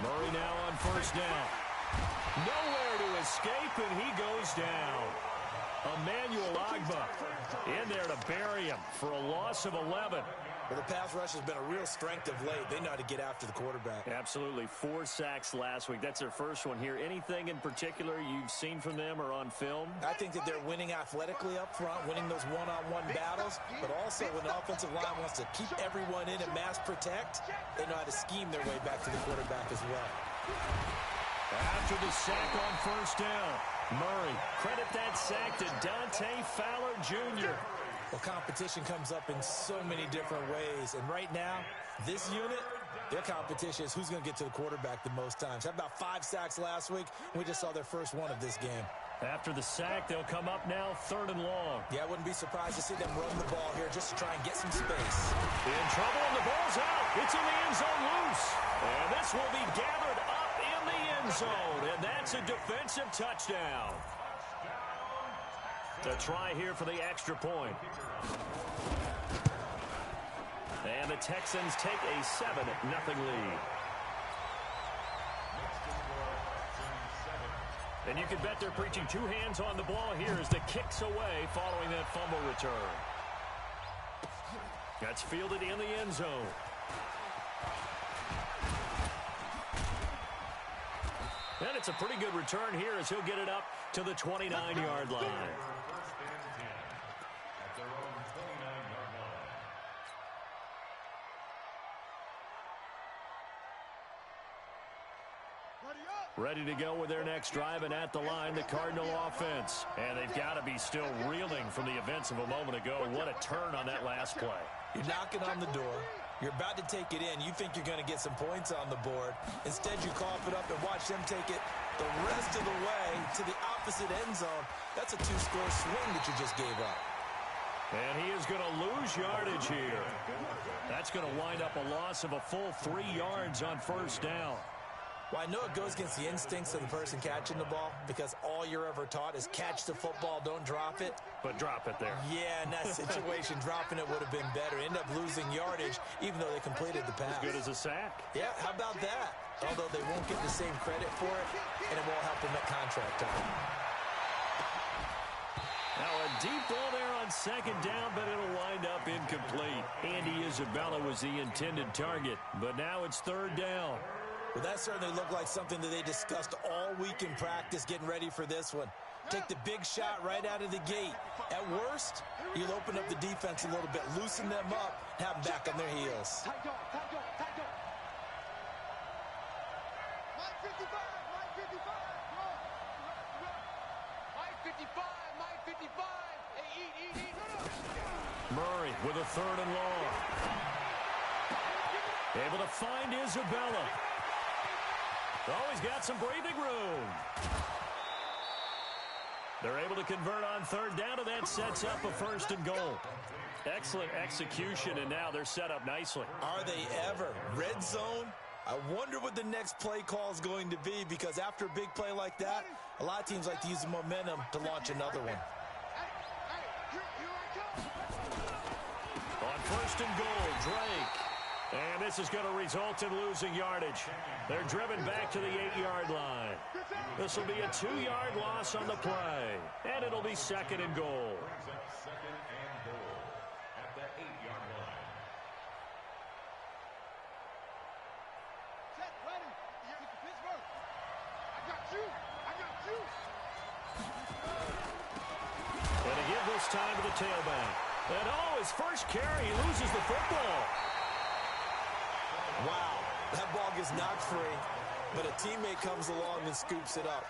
Murray now on first down. Nowhere to escape, and he goes down. Emmanuel Agba in there to bury him for a loss of 11. Well, the pass rush has been a real strength of late. They know how to get after the quarterback. Absolutely. 4 sacks last week. That's their first one here. Anything in particular you've seen from them or on film? I think that they're winning athletically up front, winning those one-on-one battles, but also when the offensive line wants to keep everyone in and mass protect, they know how to scheme their way back to the quarterback as well. After the sack on first down, Murray, credit that sack to Dante Fowler Jr. Well, competition comes up in so many different ways. And right now, this unit, their competition is who's going to get to the quarterback the most times. Had about 5 sacks last week. We just saw their first one of this game. After the sack, they'll come up now 3rd and long. Yeah, I wouldn't be surprised to see them run the ball here just to try and get some space. In trouble, and the ball's out. It's in the end zone loose. And this will be gathered up in the end zone. And that's a defensive touchdown. To try here for the extra point. And the Texans take a 7-0 lead. And you can bet they're preaching 2 hands on the ball here as the kick's away following that fumble return. That's fielded in the end zone. And it's a pretty good return here as he'll get it up to the 29-yard line. Ready to go with their next drive, and at the line, the Cardinal offense. And they've got to be still reeling from the events of a moment ago. What a turn on that last play. You're knocking on the door. You're about to take it in. You think you're going to get some points on the board. Instead, you cough it up and watch them take it the rest of the way to the opposite end zone. That's a 2-score swing that you just gave up. And he is going to lose yardage here. That's going to wind up a loss of a full 3 yards on first down. Well, I know it goes against the instincts of the person catching the ball because all you're ever taught is catch the football, don't drop it. But drop it there. Yeah, in that situation, dropping it would have been better. End up losing yardage, even though they completed the pass. As good as a sack. Yeah, how about that? Although they won't get the same credit for it, and it won't help them at contract time. Now a deep ball there on 2nd down, but it'll wind up incomplete. Andy Isabella was the intended target, but now it's 3rd down. Well, that certainly looked like something that they discussed all week in practice, getting ready for this one. Take the big shot right out of the gate. At worst, you'll open up the defense a little bit, loosen them up, have them back on their heels. Murray with a 3rd and long. Able to find Isabella. Oh, he's got some breathing room. They're able to convert on 3rd down, and that sets up a 1st and goal. Excellent execution, and now they're set up nicely. Are they ever? Red zone? I wonder what the next play call is going to be, because after a big play like that, a lot of teams like to use the momentum to launch another one. On 1st and goal, Drake. And this is going to result in losing yardage. They're driven back to the 8-yard line. This will be a 2-yard loss on the play. And it'll be 2nd and goal. And to give this time to the tailback. And oh, his first carry, he loses the football. Wow, that ball gets knocked free, but a teammate comes along and scoops it up.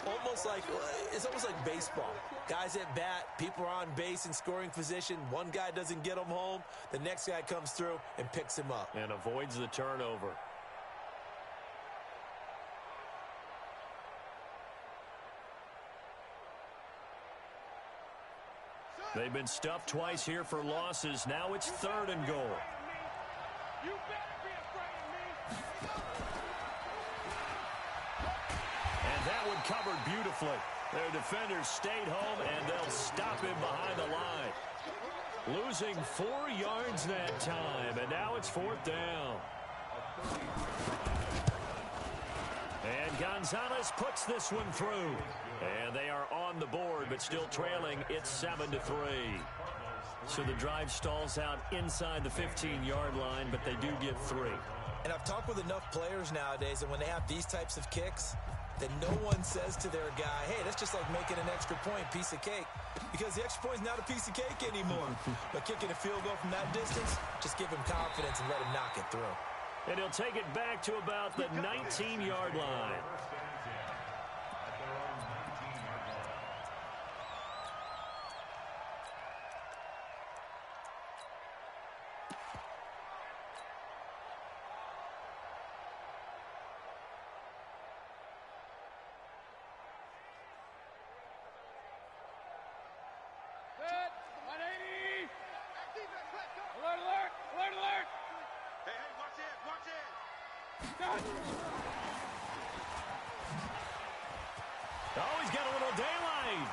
It's almost like baseball. Guys at bat, people are on base in scoring position. One guy doesn't get them home. The next guy comes through and picks him up. And avoids the turnover. They've been stuffed twice here for losses. Now it's 3rd and goal. And that one covered beautifully. Their defenders stayed home, and they'll stop him behind the line. losing 4 yards that time, and now it's 4th down. And Gonzalez puts this one through. And they are on the board, but still trailing. It's 7-3. So the drive stalls out inside the 15-yard line, but they do get 3. And I've talked with enough players nowadays, and when they have these types of kicks, then no one says to their guy, hey, that's just like making an extra point, piece of cake. Because the extra point is not a piece of cake anymore. But kicking a field goal from that distance, just give him confidence and let him knock it through. And he'll take it back to about the 19-yard line. Oh, he's got a little daylight.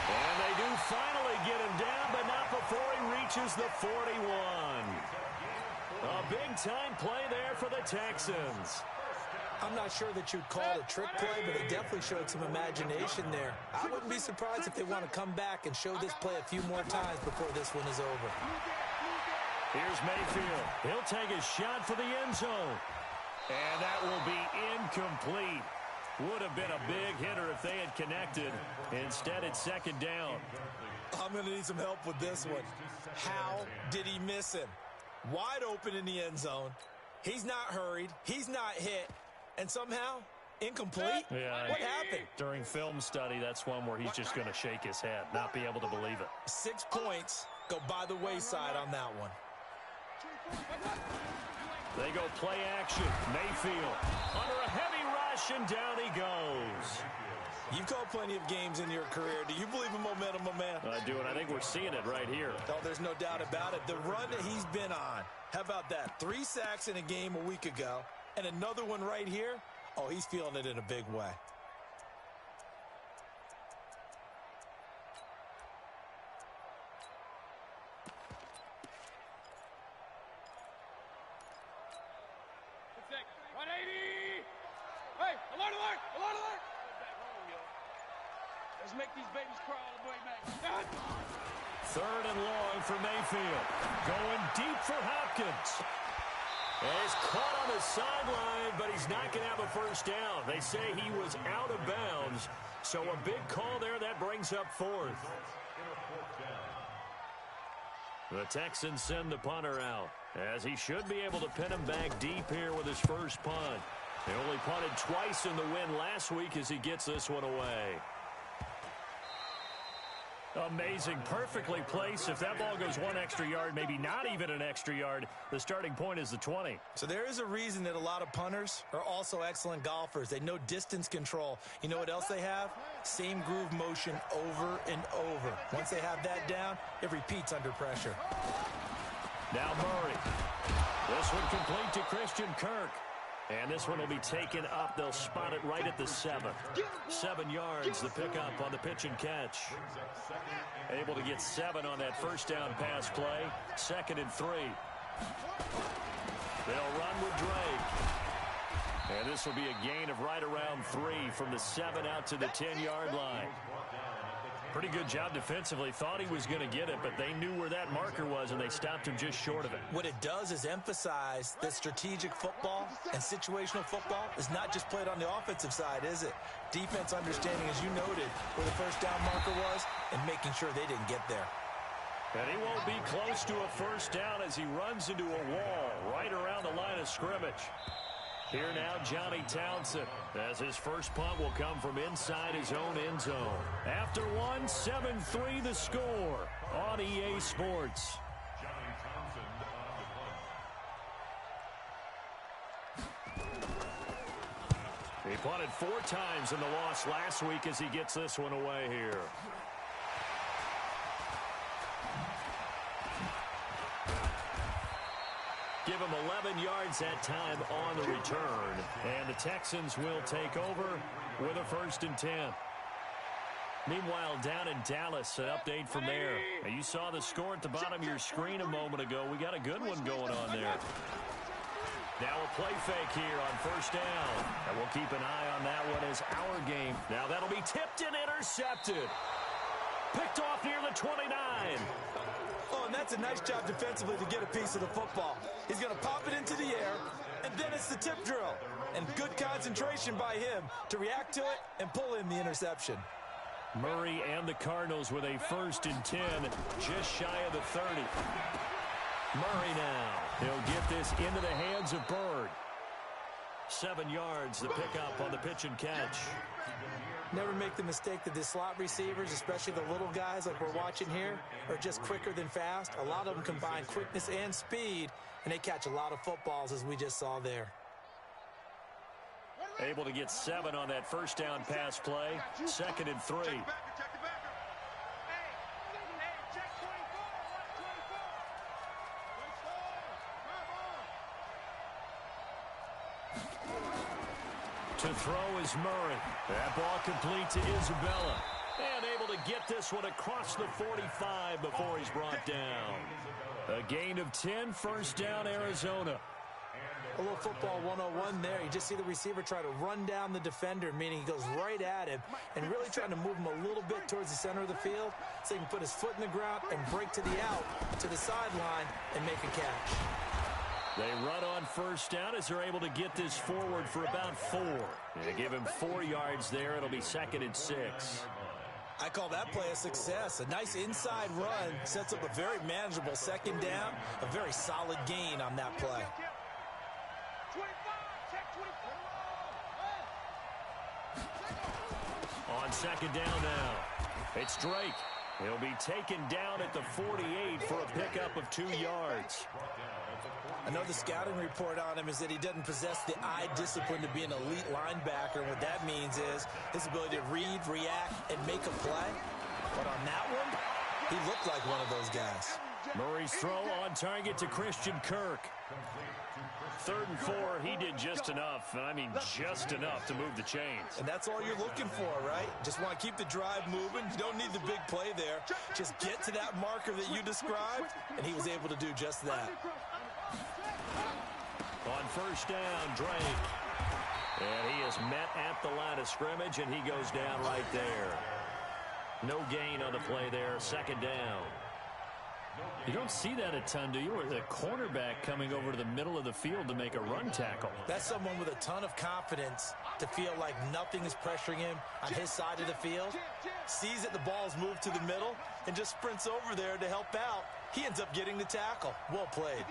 And they do finally get him down, but not before he reaches the 41. A big-time play there for the Texans. I'm not sure that you'd call it a trick play, but it definitely showed some imagination there. I wouldn't be surprised if they want to come back and show this play a few more times before this one is over. Here's Mayfield. He'll take a shot for the end zone. And that will be incomplete. Would have been a big hitter if they had connected. Instead, it's 2nd down. I'm going to need some help with this one. How did he miss him? Wide open in the end zone. He's not hurried. He's not hit. And somehow, incomplete? Yeah. What happened? During film study, that's one where he's just going to shake his head, not be able to believe it. 6 points go by the wayside on that one. They go play action. Mayfield under a heavy rush, and down he goes. You've called plenty of games in your career. Do you believe in momentum, my man? I do, and I think we're seeing it right here. Oh, there's no doubt about it. The run that he's been on. How about that? 3 sacks in a game a week ago, and another one right here. Oh, he's feeling it in a big way. Make these babies crawl all the way back. 3rd and long for Mayfield. Going deep for Hopkins. And he's caught on the sideline, but he's not going to have a first down. They say he was out of bounds. So a big call there. That brings up 4th. The Texans send the punter out, as he should be able to pin him back deep here with his first punt. They only punted twice in the win last week as he gets this one away. Amazing, perfectly placed. If that ball goes 1 extra yard, maybe not even an extra yard, the starting point is the 20. So there is a reason that a lot of punters are also excellent golfers. They know distance control. You know what else they have? Same groove motion over and over. Once they have that down, it repeats under pressure. Now Murray. This one complete to Christian Kirk. And this one will be taken up. They'll spot it right at the 7. 7 yards, the pickup on the pitch and catch. Able to get 7 on that first down pass play. 2nd and 3. They'll run with Drake. And this will be a gain of right around 3 from the 7 out to the 10-yard line. Pretty good job defensively. Thought he was going to get it, but they knew where that marker was, and they stopped him just short of it. What it does is emphasize that strategic football and situational football is not just played on the offensive side, is it? Defense understanding, as you noted, where the first down marker was and making sure they didn't get there. And he won't be close to a first down as he runs into a wall right around the line of scrimmage. Here now, Johnny Townsend, as his first punt will come from inside his own end zone. After one, 7-3 the score on EA Sports. He punted 4 times in the loss last week as he gets this one away here. Give him 11 yards that time on the return. And the Texans will take over with a 1st and 10. Meanwhile, down in Dallas, an update from there. Now, you saw the score at the bottom of your screen a moment ago. We got a good one going on there. Now a play fake here on first down. And we'll keep an eye on that one as our game. Now that'll be tipped and intercepted. Picked off near the 29. Oh, and that's a nice job defensively to get a piece of the football. He's going to pop it into the air, and then it's the tip drill. And good concentration by him to react to it and pull in the interception. Murray and the Cardinals with a 1st and 10, just shy of the 30. Murray now. He'll get this into the hands of Bird. 7 yards the pickup on the pitch and catch. Never make the mistake that the slot receivers, especially the little guys like we're watching here, are just quicker than fast. A lot of them combine quickness and speed, and they catch a lot of footballs, as we just saw there. Able to get 7 on that first down pass play. 2nd and 3. To throw is Murray. That ball complete to Isabella. And able to get this one across the 45 before he's brought down. A gain of 10, first down, Arizona. A little football 101 there. You just see the receiver try to run down the defender, meaning he goes right at him and really trying to move him a little bit towards the center of the field so he can put his foot in the ground and break to the out, to the sideline, and make a catch. They run on first down as they're able to get this forward for about 4. They give him 4 yards there. It'll be 2nd and 6. I call that play a success. A nice inside run sets up a very manageable 2nd down. A very solid gain on that play. On 2nd down now, it's Drake. He'll be taken down at the 48 for a pickup of 2 yards. I know the scouting report on him is that he doesn't possess the eye discipline to be an elite linebacker. And what that means is his ability to read, react, and make a play. But on that one, he looked like one of those guys. Murray's throw on target to Christian Kirk. 3rd and 4, he did just enough. I mean, just enough to move the chains. And that's all you're looking for, right? Just want to keep the drive moving. You don't need the big play there. Just get to that marker that you described, and he was able to do just that. On first down, Drake. And he is met at the line of scrimmage, and he goes down right there. No gain on the play there, 2nd down. You don't see that a ton, do you? Or the cornerback coming over to the middle of the field to make a run tackle. That's someone with a ton of confidence to feel like nothing is pressuring him on his side of the field. Sees that the ball's moved to the middle and just sprints over there to help out. He ends up getting the tackle. Well played.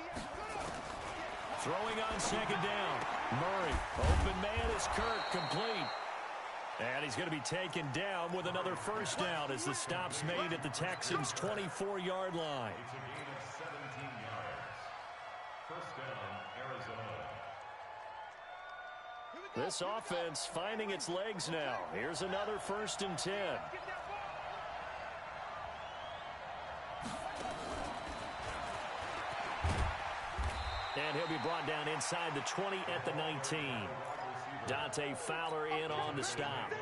Throwing on 2nd down. Murray. Open man is Kirk, complete. And he's going to be taken down with another first down as the stop's made at the Texans' 24-yard line. This offense finding its legs now. Here's another 1st and 10. And he'll be brought down inside the 20 at the 19. Dante Fowler in on the stop.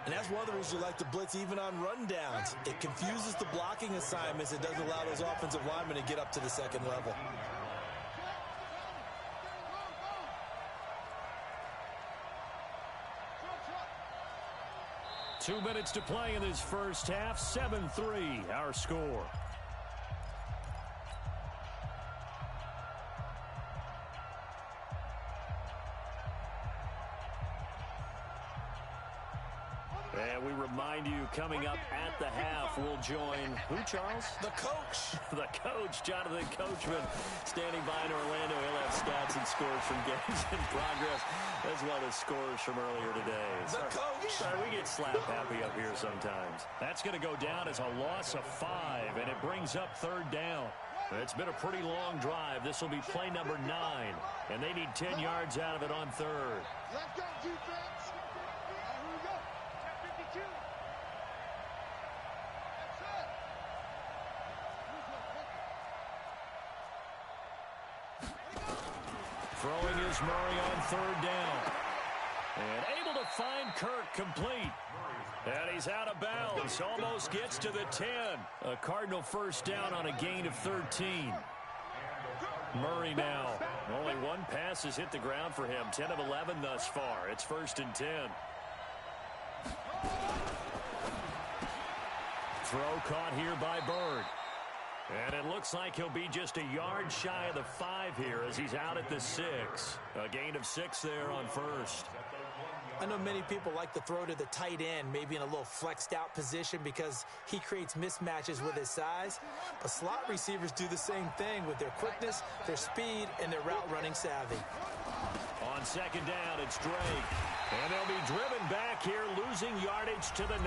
And that's one of the reasons you like to blitz even on rundowns. It confuses the blocking assignments. It doesn't allow those offensive linemen to get up to the 2nd level. Two minutes to play in this first half. 7-3 our score. And we remind you, coming up at the half, we'll join who, Charles? The coach. The coach, Jonathan Coachman, standing by in Orlando. He'll have stats and scores from games in progress, as well as scores from earlier today. The coach. Sorry, we get slap happy up here sometimes. That's going to go down as a loss of 5, and it brings up 3rd down. It's been a pretty long drive. This will be play number 9, and they need 10 yards out of it on 3rd. Let's go, defense. Here we go. 52. Throwing is Murray on 3rd down. And able to find Kirk complete. And he's out of bounds. Almost gets to the 10. A Cardinal first down on a gain of 13. Murray now. Only one pass has hit the ground for him. 10 of 11 thus far. It's 1st and 10. Throw caught here by Bird. And it looks like he'll be just a yard shy of the 5 here as he's out at the 6. A gain of 6 there on first. I know many people like to throw to the tight end, maybe in a little flexed out position because he creates mismatches with his size. But slot receivers do the same thing with their quickness, their speed, and their route running savvy. On 2nd down, it's Drake. And they'll be driven back here, losing yardage to the 9.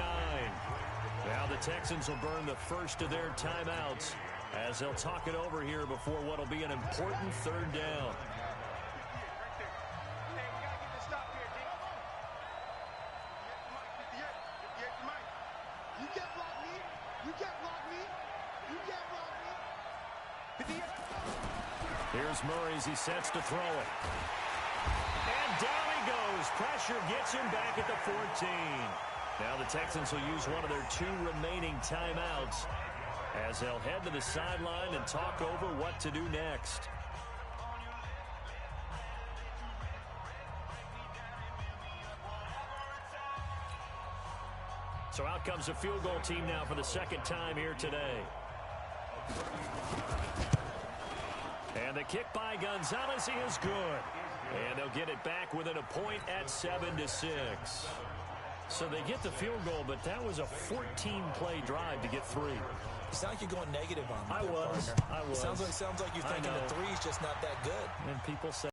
Now the Texans will burn the first of their timeouts as they'll talk it over here before what will be an important 3rd down. Here's Murray as he sets to throw it. And down he goes. Pressure gets him back at the 14. Now the Texans will use one of their 2 remaining timeouts as they'll head to the sideline and talk over what to do next. So out comes the field goal team now for the 2nd time here today. And the kick by Gonzalez is good. And they'll get it back within a point at 7-6. So they get the field goal, but that was a 14-play drive to get 3. You sound like you're going negative on me. I was. Sounds like you're thinking the 3's just not that good. And people say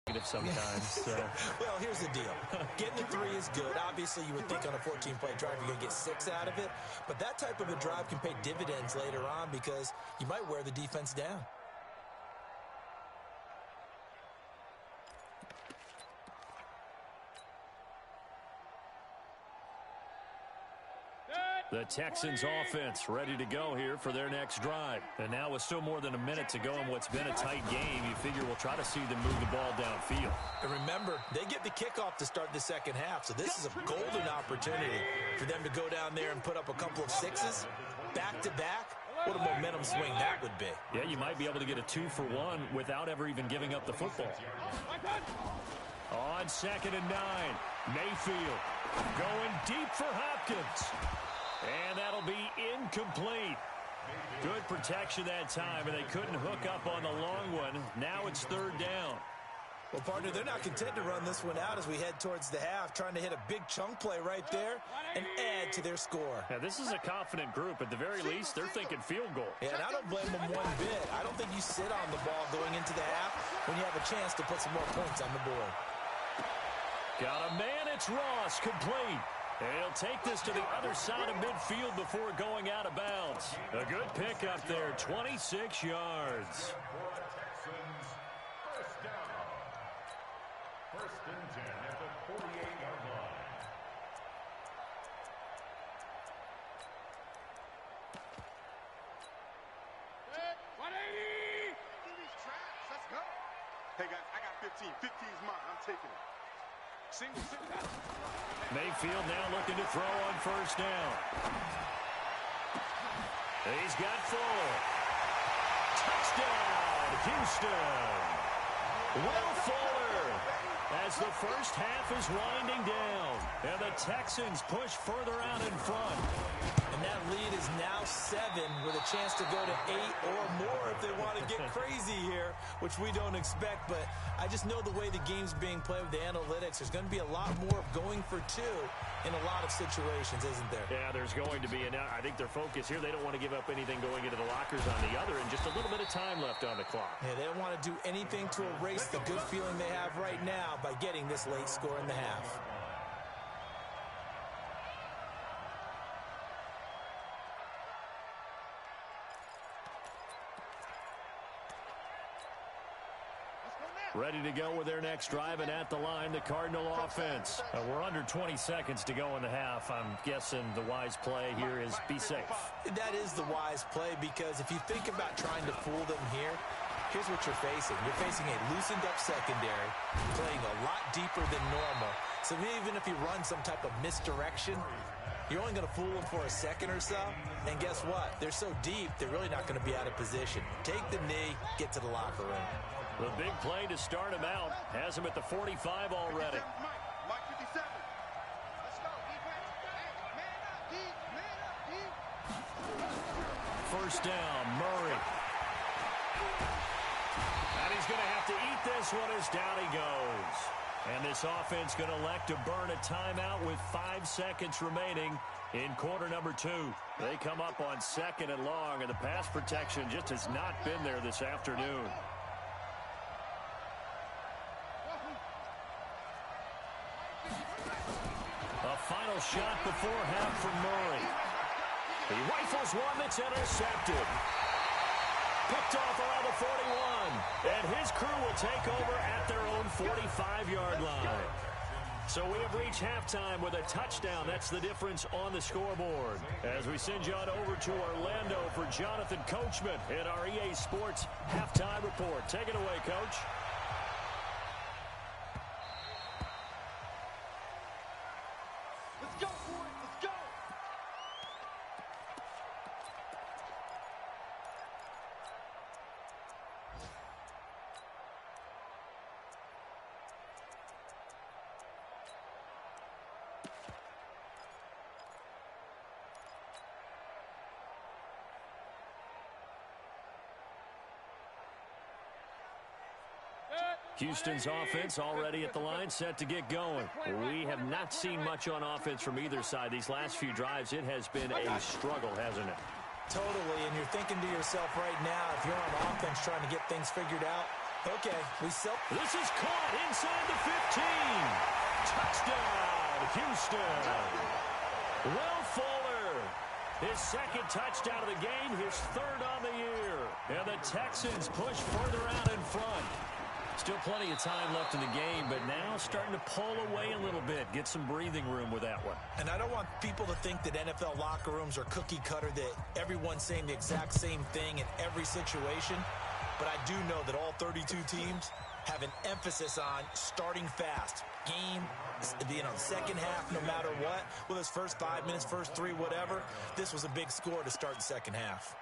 negative sometimes. So. Well, here's the deal. Getting the 3 is good. Obviously, you would think on a 14-play drive you're going to get 6 out of it. But that type of a drive can pay dividends later on because you might wear the defense down. The Texans offense ready to go here for their next drive. And now with still more than a minute to go in what's been a tight game, you figure we'll try to see them move the ball downfield. And remember, they get the kickoff to start the 2nd half, so this is a golden opportunity for them to go down there and put up a couple of 6s back-to-back. What a momentum swing that would be. Yeah, you might be able to get a 2-for-1 without ever even giving up the football. On 2nd and 9, Mayfield going deep for Hopkins. And that'll be incomplete. Good protection that time, and they couldn't hook up on the long one. Now it's 3rd down. Well, partner, they're not content to run this one out as we head towards the half, trying to hit a big chunk play right there and add to their score. Now, this is a confident group. At the very least, they're thinking field goal. Yeah, and I don't blame them one bit. I don't think you sit on the ball going into the half when you have a chance to put some more points on the board. Got a man, it's Ross, complete. And he'll take this to the other side of midfield before going out of bounds. A good pick up there, 26 yards. First and 10 at the 48-yard line. Let's go. Hey, guys, I got 15. 15 is mine. I'm taking it. Single. Mayfield now looking to throw on 1st down. He's got Fuller. Touchdown, Houston. Will Fuller as the first half is winding down. And the Texans push further out in front. And that lead is now 7 with a chance to go to 8 or more if they want to get crazy here, which we don't expect. But I just know the way the game's being played with the analytics, there's going to be a lot more going for 2 in a lot of situations, isn't there? Yeah, there's going to be. And I think their focus here, they don't want to give up anything going into the lockers on the other, and just a little bit of time left on the clock. Yeah, they don't want to do anything to erase the good feeling they have right now by getting this late score in the half. Ready to go with their next drive, and at the line, the Cardinal offense. We're under 20 seconds to go in the half. I'm guessing the wise play here is be safe. That is the wise play, because if you think about trying to fool them here, here's what you're facing. You're facing a loosened up secondary, playing a lot deeper than normal. So even if you run some type of misdirection, You're only going to fool them for a second or so, and guess what? They're so deep, they're really not going to be out of position. Take the knee, get to the locker room. The big play to start him out has him at the 45 already. Mike 57. Let's go. First down, Murray. And he's going to have to eat this one as down he goes. And this offense going to elect to burn a timeout with 5 seconds remaining in quarter number 2. They come up on 2nd and long, and the pass protection just has not been there this afternoon. A final shot before half from Murray. He rifles one that's intercepted. Picked off around the 41. And his crew will take over at their own 45-yard line. So we have reached halftime with a touchdown. That's the difference on the scoreboard. As we send you on over to Orlando for Jonathan Coachman in our EA Sports Halftime Report. Take it away, Coach. Let's go, boys. Let's go. Houston's offense already at the line, set to get going. We have not seen much on offense from either side. These last few drives, it has been a struggle, hasn't it? Totally, and you're thinking to yourself right now, if you're on offense trying to get things figured out, okay, This is caught inside the 15. Touchdown, Houston. Will Fuller, his second touchdown of the game, his 3rd on the year. And the Texans push further out in front. Still plenty of time left in the game, but now starting to pull away a little bit. Get some breathing room with that one. And I don't want people to think that NFL locker rooms are cookie cutter, that everyone's saying the exact same thing in every situation. But I do know that all 32 teams have an emphasis on starting fast. Game, second half, no matter what. Whether it's first 5 minutes, first 3, whatever. This was a big score to start the second half.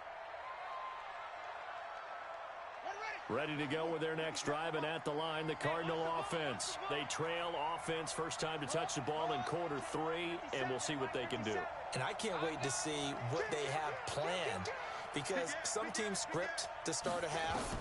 Ready to go with their next drive, and at the line, the Cardinal offense. They trail offense, first time to touch the ball in quarter 3, and we'll see what they can do. And I can't wait to see what they have planned, because some teams script to start a half.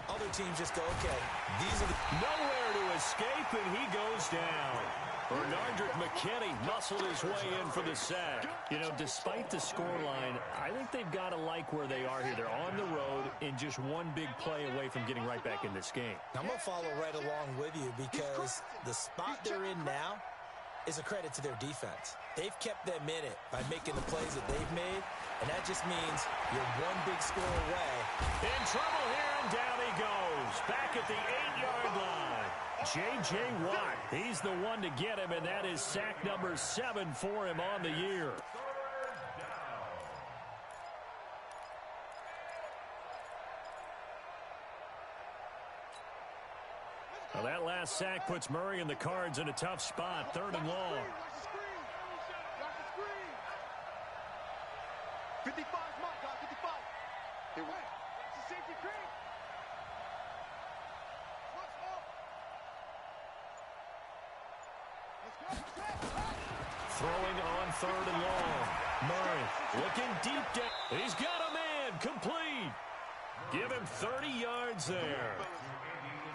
Other teams just go, okay, these are the... Nowhere to escape, and he goes down. Bernardrick McKinney muscled his way in for the sack. You know, despite the scoreline, I think they've got to like where they are here. They're on the road and just one big play away from getting right back in this game. I'm going to follow right along with you, because the spot they're in now is a credit to their defense. They've kept them in it by making the plays that they've made, and that just means you're one big score away. In trouble here, and down he goes. Back at the 8-yard line. J.J. Watt, he's the one to get him, and that is sack number 7 for him on the year. Well, that last sack puts Murray and the Cards in a tough spot, 3rd and long. 55 mark, 55. Here we go. It's a safety cream. Throwing on 3rd and long. Murray looking deep down. He's got a man complete. Give him 30 yards there.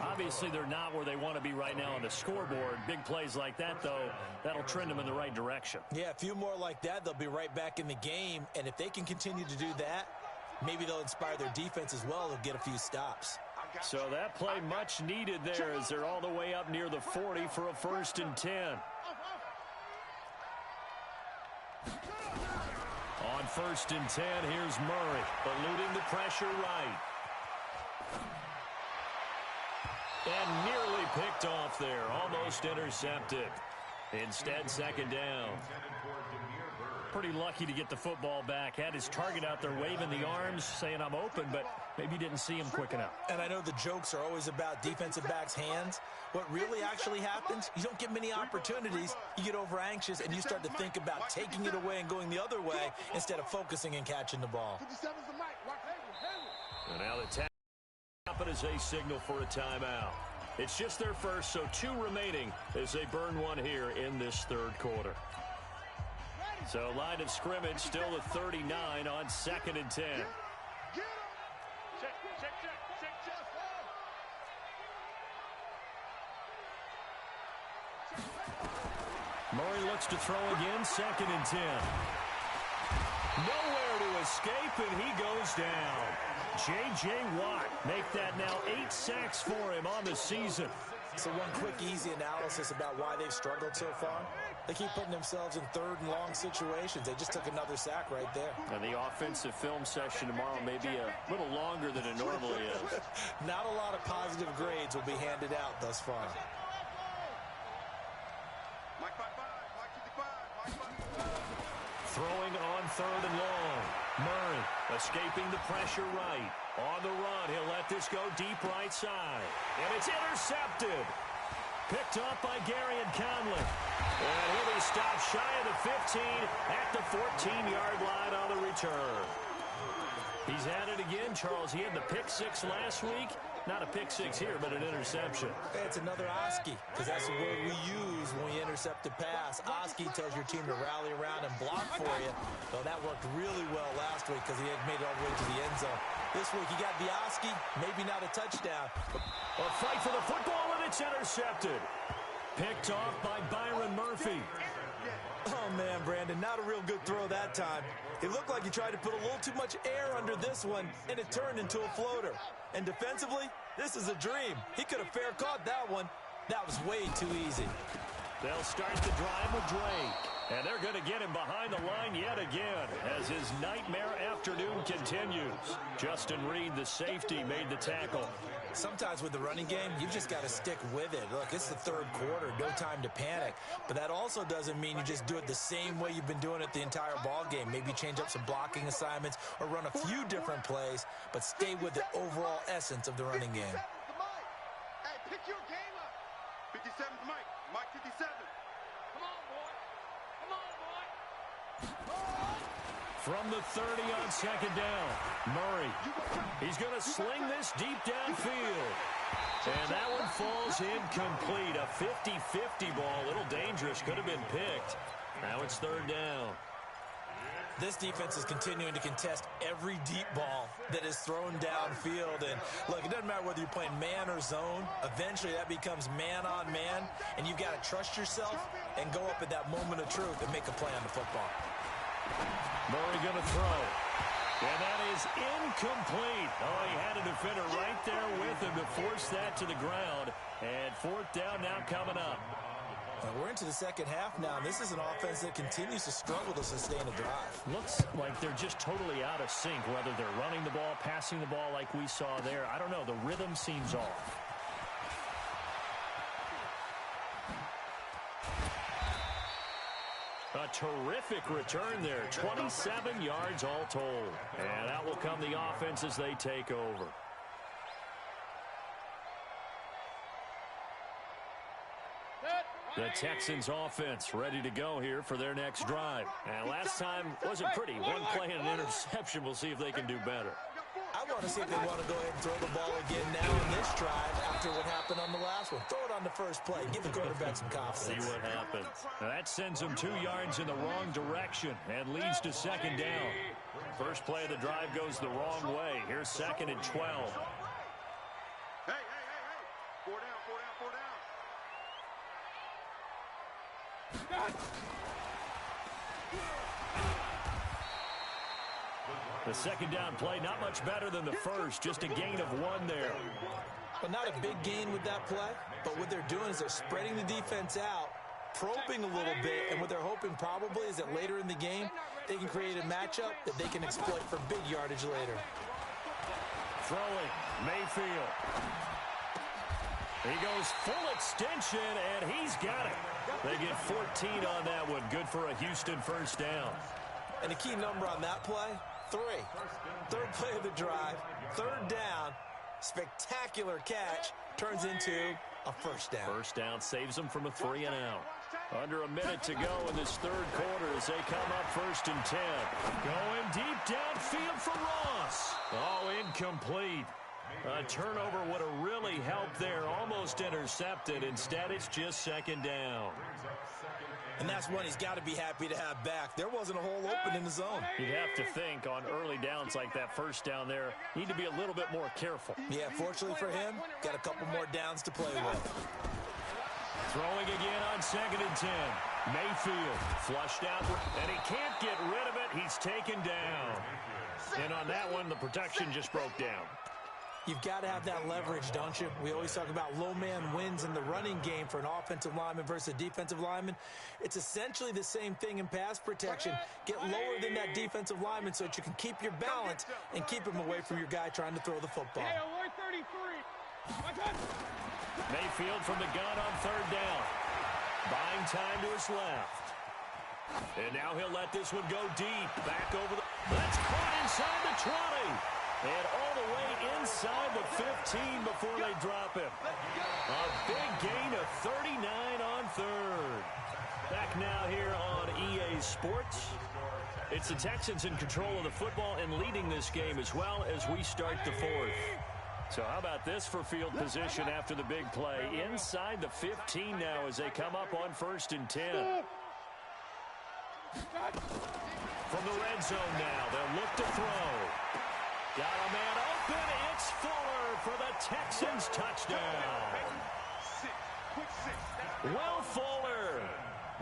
Obviously, they're not where they want to be right now on the scoreboard. Big plays like that, though, that'll trend them in the right direction. Yeah, a few more like that, they'll be right back in the game. And if they can continue to do that, maybe they'll inspire their defense as well. They'll get a few stops. So that play much needed there as they're all the way up near the 40 for a 1st and 10. On 1st and 10, here's Murray, eluding the pressure right. And nearly picked off there, almost intercepted. Instead, 2nd down. Pretty lucky to get the football back. Had his target out there waving the arms, saying I'm open, but maybe didn't see him quick enough. And I know the jokes are always about defensive backs' hands. What really actually happens, you don't get many opportunities. You get over anxious, and you start to think about taking it away and going the other way instead of focusing and catching the ball. And now the tap is a signal for a timeout. It's just their first, so 2 remaining as they burn one here in this third quarter. So line of scrimmage still at 39 on 2nd and 10. Murray looks to throw again, 2nd and 10. Nowhere to escape, and he goes down. J.J. Watt make that now 8 sacks for him on the season. So one quick, easy analysis about why they've struggled so far. They keep putting themselves in 3rd and long situations. They just took another sack right there. And the offensive film session tomorrow may be a little longer than it normally is. Not a lot of positive grades will be handed out thus far. Throwing on 3rd and long. Murray escaping the pressure right. On the run, he'll let this go deep right side. And it's intercepted. Picked up by Gary and Conley. And he'll be stopped shy of the 15 at the 14-yard line on the return. He's at it again, Charles. He had the pick 6 last week. Not a pick 6 here, but an interception. Hey, it's another Oski, because that's the word we use when we intercept a pass. Oski tells your team to rally around and block for you. Well, that worked really well last week because he had made it all the way to the end zone. This week, he got the Oski, maybe not a touchdown. A fight for the football, and it's intercepted. Picked off by Byron Murphy. Oh, man, Brandon, not a real good throw that time. It looked like he tried to put a little too much air under this one, and it turned into a floater. And defensively, this is a dream. He could have fair caught that one. That was way too easy. They'll start the drive with Drake. And they're going to get him behind the line yet again as his nightmare afternoon continues. Justin Reed, the safety, made the tackle. Sometimes with the running game, you've just got to stick with it. Look, it's the 3rd quarter, no time to panic. But that also doesn't mean you just do it the same way you've been doing it the entire ball game. Maybe change up some blocking assignments or run a few different plays, but stay with the overall essence of the running game. Hey, pick your game up. 57's Mike. Mike 57. Come on, boy. Come on, boy. From the 30 on 2nd down, Murray. He's going to sling this deep downfield. And that one falls incomplete. A 50-50 ball. A little dangerous. Could have been picked. Now it's 3rd down. This defense is continuing to contest every deep ball that is thrown downfield. And, look, it doesn't matter whether you're playing man or zone. Eventually, that becomes man-on-man, and you've got to trust yourself and go up at that moment of truth and make a play on the football. Murray going to throw. And that is incomplete. Oh, he had a defender right there with him to force that to the ground. And 4th down now coming up. We're into the second half now, and this is an offense that continues to struggle to sustain a drive. Looks like they're just totally out of sync, whether they're running the ball, passing the ball like we saw there. I don't know. The rhythm seems off. A terrific return there. 27 yards all told. And out will come the offense as they take over. The Texans offense ready to go here for their next drive. And last time wasn't pretty. One play and an interception. We'll see if they can do better. I want to see if they want to go ahead and throw the ball again now in this drive after what happened on the last one. Throw it on the first play. Give the quarterback some confidence. See what happens. Now that sends them 2 yards in the wrong direction and leads to 2nd down. First play of the drive goes the wrong way. Here's 2nd and 12. Hey. 4 down. The 2nd down play, not much better than the first, just a gain of 1 there. But not a big gain with that play, but what they're doing is they're spreading the defense out, probing a little bit, and what they're hoping probably is that later in the game, they can create a matchup that they can exploit for big yardage later. Throwing, Mayfield. He goes full extension, and he's got it. They get 14 on that one. Good for a Houston first down. And the key number on that play, 3. Third play of the drive, third down, spectacular catch, turns into a first down. First down saves them from a 3 and out. Under a minute to go in this third quarter as they come up 1st and 10. Going deep downfield for Ross. Oh, incomplete. A turnover would have really helped there. Almost intercepted. Instead, it's just 2nd down. And that's one he's got to be happy to have back. There wasn't a hole open in the zone. You'd have to think on early downs like that first down there, need to be a little bit more careful. Yeah, fortunately for him, got a couple more downs to play with. Throwing again on 2nd and 10. Mayfield flushed out, and he can't get rid of it. He's taken down. And on that one, the protection just broke down. You've got to have that leverage, don't you? We always talk about low man wins in the running game for an offensive lineman versus a defensive lineman. It's essentially the same thing in pass protection. Get lower than that defensive lineman so that you can keep your balance and keep him away from your guy trying to throw the football. Mayfield from the gun on 3rd down. Buying time to his left. And now he'll let this one go deep. Back over the... That's caught inside the 20. And all the way inside the 15 before they drop him. A big gain of 39 on 3rd. Back now here on EA Sports. It's the Texans in control of the football and leading this game as well as we start the 4th. So how about this for field position after the big play? Inside the 15 now as they come up on 1st and 10. From the red zone now, they'll look to throw. Got a man open. It's Fuller for the Texans touchdown. Will Fuller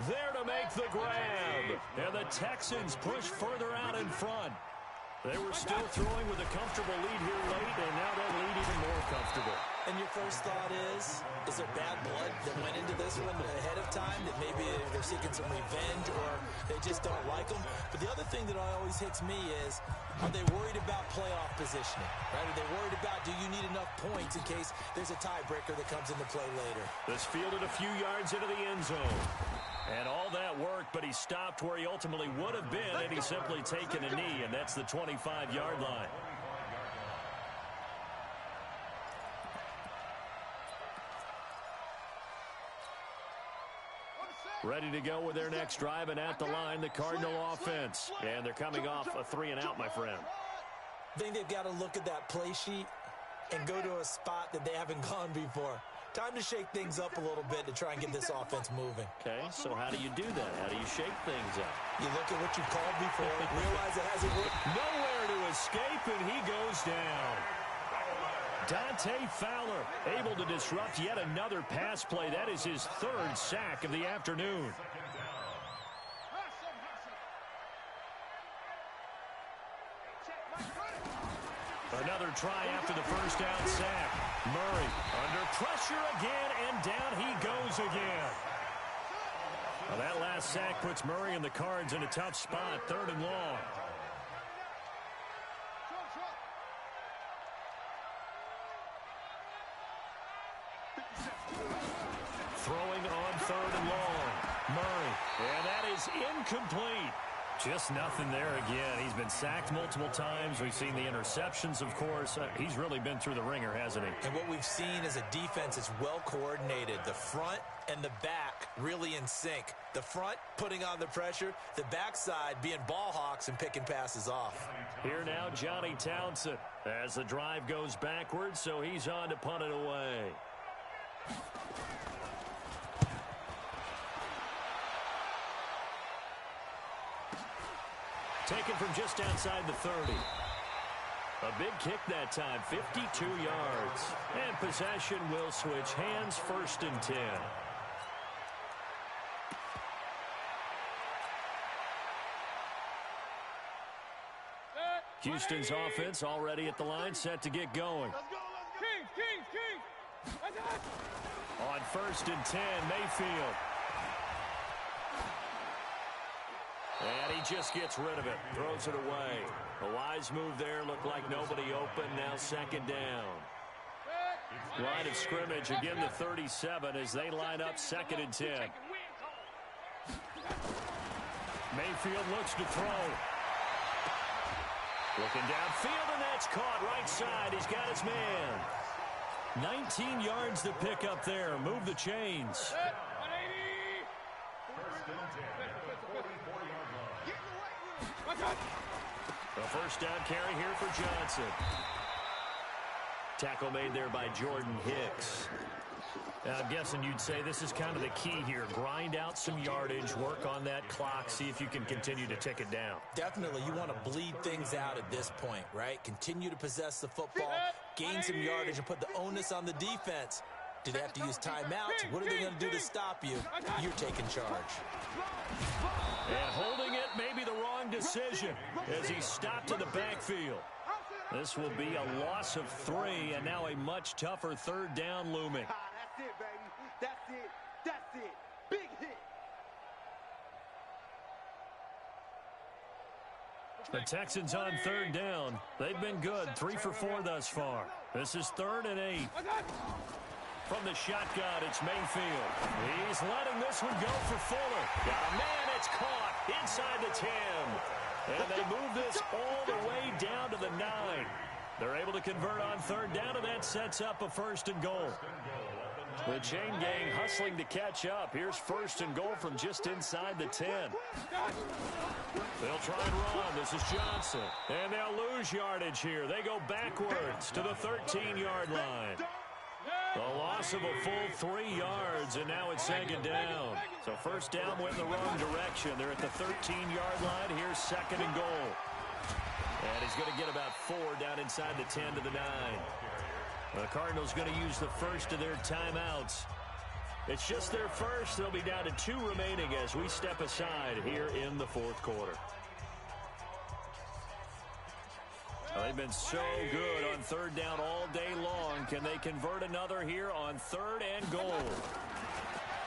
there to make the grab. And the Texans push further out in front. They were still throwing with a comfortable lead here late, and now they'll lead even more comfortable. And your first thought is there bad blood that went into this one ahead of time, that maybe they're seeking some revenge or they just don't like them? But the other thing that always hits me is, are they worried about playoff positioning? Right? Are they worried about, do you need enough points in case there's a tiebreaker that comes into play later? This fielded a few yards into the end zone. And all that worked, but he stopped where he ultimately would have been, and he's simply taken a knee, and that's the 25-yard line. Ready to go with their next drive, and at the line, the Cardinal offense. And they're coming off a 3 and out, my friend. I think they've got to look at that play sheet and go to a spot that they haven't gone before. Time to shake things up a little bit to try and get this offense moving. Okay, so how do you do that? How do you shake things up? You look at what you called before, realize it hasn't worked. Nowhere to escape, and he goes down. Dante Fowler able to disrupt yet another pass play. That is his 3rd sack of the afternoon. Another try after the first down sack. Murray under pressure again, and down he goes again. Well, that last sack puts Murray and the Cards in a tough spot, 3rd and long. Throwing on 3rd and long. Murray, and that is incomplete. Just nothing there again. He's been sacked multiple times. We've seen the interceptions, of course. He's really been through the ringer, hasn't he? And what we've seen is a defense that's well coordinated. The front and the back really in sync. The front putting on the pressure. The backside being ball hawks and picking passes off. Here now, Johnny Townsend as the drive goes backwards, so he's on to punt it away. Taken from just outside the 30. A big kick that time, 52 yards. And possession will switch hands, 1st and 10. Houston's offense already at the line, set to get going. On 1st and 10, Mayfield. And he just gets rid of it, throws it away. A wise move there, looked like nobody open, now 2nd down. Line of scrimmage, again the 37 as they line up 2nd and 10. Mayfield looks to throw. Looking downfield, and that's caught right side. He's got his man. 19 yards to pick up there. Move the chains. A first down carry here for Johnson. Tackle made there by Jordan Hicks. I'm guessing you'd say this is kind of the key here. Grind out some yardage, work on that clock, see if you can continue to tick it down. Definitely, you want to bleed things out at this point, right? Continue to possess the football, gain some yardage, and put the onus on the defense. Do they have to use timeouts? What are they going to do to stop you? You're taking charge. And holding it may be the wrong decision as he stopped in the backfield. This will be a loss of 3, and now a much tougher 3rd down looming. That's it, baby. That's it. That's it. Big hit. The Texans on 3rd down. They've been good. 3 for 4 thus far. This is 3rd and 8. From the shotgun, it's Mayfield. He's letting this one go for Fuller. Got a man, it's caught inside the 10. And they move this all the way down to the 9. They're able to convert on 3rd down, and that sets up a 1st and goal. The chain gang hustling to catch up. Here's 1st and goal from just inside the 10. They'll try and run. This is Johnson. And they'll lose yardage here. They go backwards to the 13-yard line. A loss of a full 3 yards, and now it's 2nd down. So 1st down went in the wrong direction. They're at the 13-yard line. Here's 2nd and goal. And he's going to get about 4 down inside the 10 to the 9. The Cardinals going to use the first of their timeouts. It's just their first. They'll be down to 2 remaining as we step aside here in the 4th quarter. They've been so good on 3rd down all day long. Can they convert another here on 3rd and goal?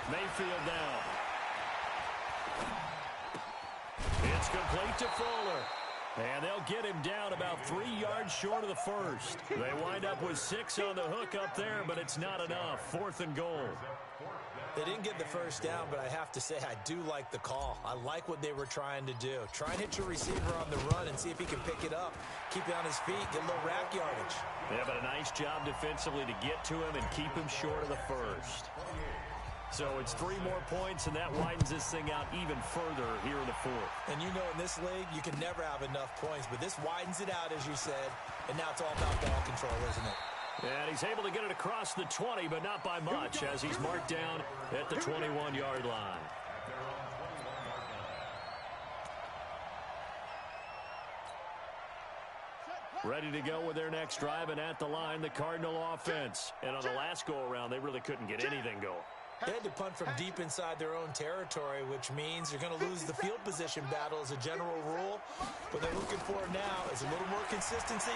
Mayfield down. It's complete to Fuller. And they'll get him down about 3 yards short of the 1st. They wind up with 6 on the hook up there, but it's not enough. 4th and goal. They didn't get the 1st down, but I have to say I do like the call. I like what they were trying to do. Try and hit your receiver on the run and see if he can pick it up. Keep it on his feet, get a little rack yardage. Yeah, but a nice job defensively to get to him and keep him short of the 1st. So it's 3 more points, and that widens this thing out even further here in the 4th. And you know in this league, you can never have enough points, but this widens it out, as you said, and now it's all about ball control, isn't it? And he's able to get it across the 20, but not by much, as he's marked down at the 21-yard line. Ready to go with their next drive, and at the line, the Cardinal offense. And on the last go-around, they really couldn't get anything going. They had to punt from deep inside their own territory, which means you're going to lose the field position battle as a general rule. What they're looking for now is a little more consistency,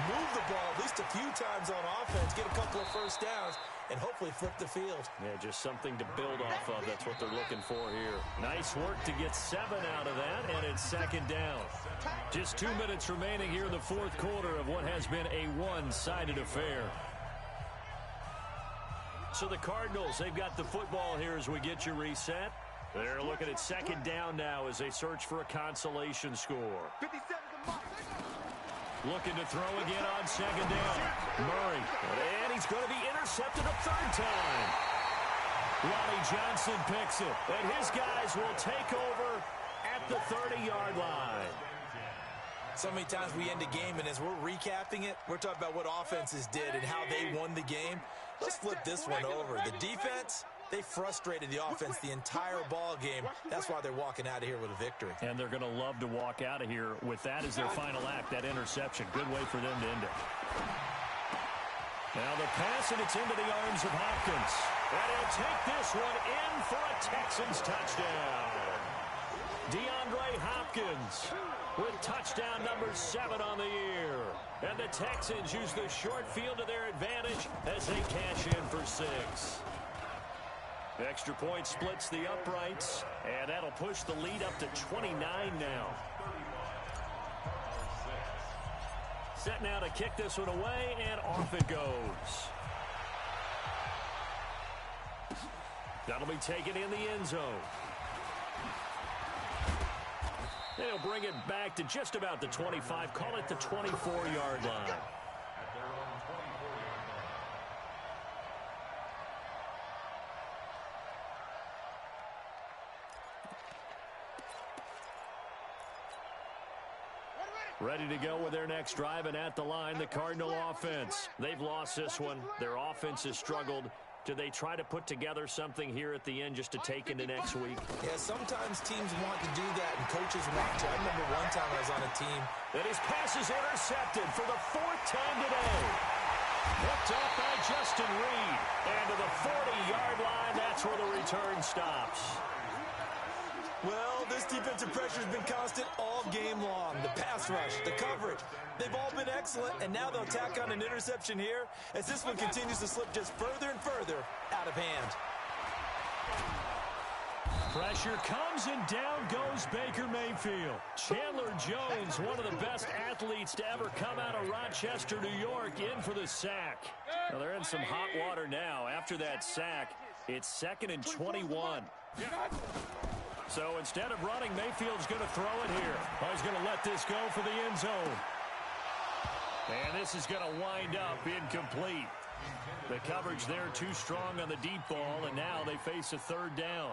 move the ball at least a few times on offense, get a couple of 1st downs, and hopefully flip the field. Yeah, just something to build off of. That's what they're looking for here. Nice work to get 7 out of that, and it's 2nd down. Just 2 minutes remaining here in the 4th quarter of what has been a one-sided affair. So the Cardinals, they've got the football here as we get you reset. They're looking at 2nd down now as they search for a consolation score. 57 to mark. Looking to throw again on 2nd down. Murray, and he's going to be intercepted a 3rd time. Ronnie Johnson picks it, and his guys will take over at the 30-yard line. So many times we end a game, and as we're recapping it, we're talking about what offenses did and how they won the game. Let's flip this one over. The defense, they frustrated the offense the entire ball game. That's why they're walking out of here with a victory. And they're going to love to walk out of here with that as their final act, that interception. Good way for them to end it. Now the pass, and it's into the arms of Hopkins. And he'll take this one in for a Texans touchdown. DeAndre Hopkins with touchdown number 7 on the year. And the Texans use the short field to their advantage as they cash in for 6. Extra point splits the uprights, and that'll push the lead up to 29 now. Set now to kick this one away, and off it goes. That'll be taken in the end zone. They'll bring it back to just about the 25. Call it the 24-yard line. Ready to go with their next drive, and at the line, the Cardinal offense. They've lost this one. Their offense has struggled. Do they try to put together something here at the end just to take into next week? Yeah, sometimes teams want to do that, and coaches want to. I remember one time I was on a team. And his pass is intercepted for the 4th time today. Picked up by Justin Reed. And to the 40-yard line, that's where the return stops. Well, this defensive pressure has been constant all game long. The pass rush, the coverage, they've all been excellent, and now they'll tack on an interception here as this one continues to slip just further and further out of hand. Pressure comes, and down goes Baker Mayfield. Chandler Jones, one of the best athletes to ever come out of Rochester, New York, in for the sack. Well, they're in some hot water now. After that sack, it's 2nd and 21. So instead of running, Mayfield's going to throw it here. Oh, he's going to let this go for the end zone. And this is going to wind up incomplete. The coverage there too strong on the deep ball, and now they face a 3rd down.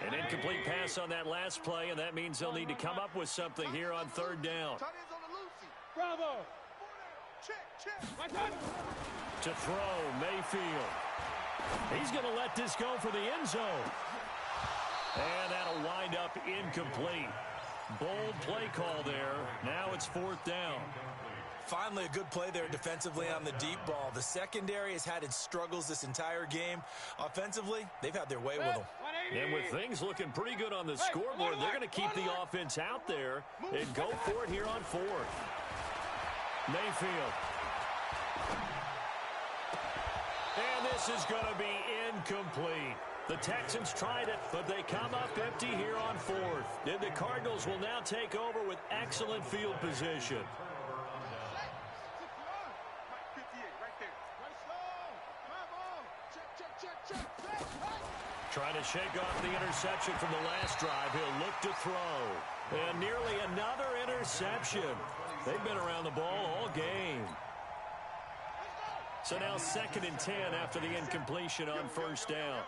An incomplete pass on that last play, and that means they'll need to come up with something here on 3rd down. Bravo. To throw, Mayfield. He's going to let this go for the end zone. And that'll wind up incomplete. Bold play call there. Now it's 4th down. Finally, a good play there defensively on the deep ball. The secondary has had its struggles this entire game. Offensively, they've had their way with them. And with things looking pretty good on the scoreboard, they're going to keep the offense out there and go for it here on 4th. Mayfield. And this is going to be incomplete. The Texans tried it, but they come up empty here on 4th. And the Cardinals will now take over with excellent field position. Trying to shake off the interception from the last drive. He'll look to throw. And nearly another interception. They've been around the ball all game. So now 2nd and 10 after the incompletion on 1st down.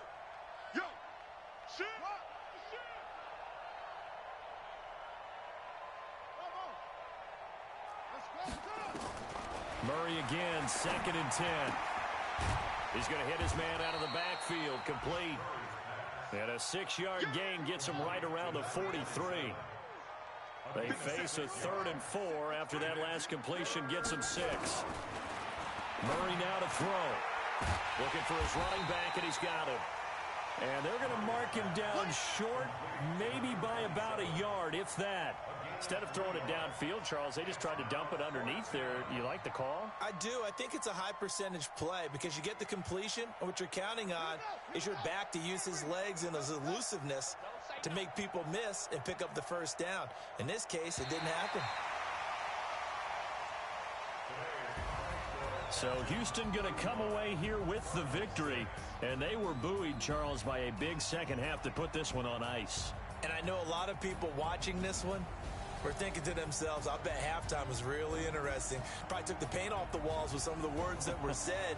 Murray again, 2nd and 10. He's going to hit his man out of the backfield, complete. And a 6-yard gain gets him right around the 43. They face a 3rd and 4 after that last completion gets him 6. Murray now to throw. Looking for his running back, and he's got him. And they're going to mark him down short, maybe by about a yard, if that. Instead of throwing it downfield, Charles, they just tried to dump it underneath there. You like the call? I do. I think it's a high-percentage play because you get the completion, and what you're counting on is your back to use his legs and his elusiveness to make people miss and pick up the 1st down. In this case, it didn't happen. So Houston going to come away here with the victory. And they were buoyed, Charles, by a big second half to put this one on ice. And I know a lot of people watching this one were thinking to themselves, I bet halftime was really interesting. Probably took the paint off the walls with some of the words that were said.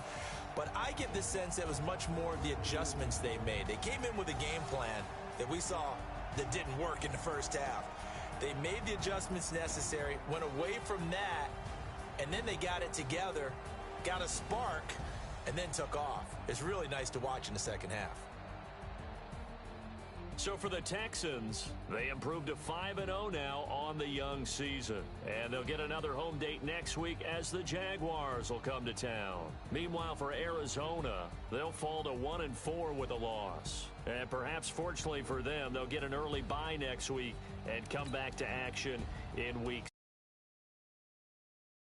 But I get the sense that it was much more of the adjustments they made. They came in with a game plan that we saw that didn't work in the first half. They made the adjustments necessary, went away from that, and then they got it together, got a spark, and then took off. It's really nice to watch in the second half. So for the Texans, they improved to 5-0 now on the young season. And they'll get another home date next week as the Jaguars will come to town. Meanwhile, for Arizona, they'll fall to 1-4 with a loss. And perhaps fortunately for them, they'll get an early bye next week and come back to action in week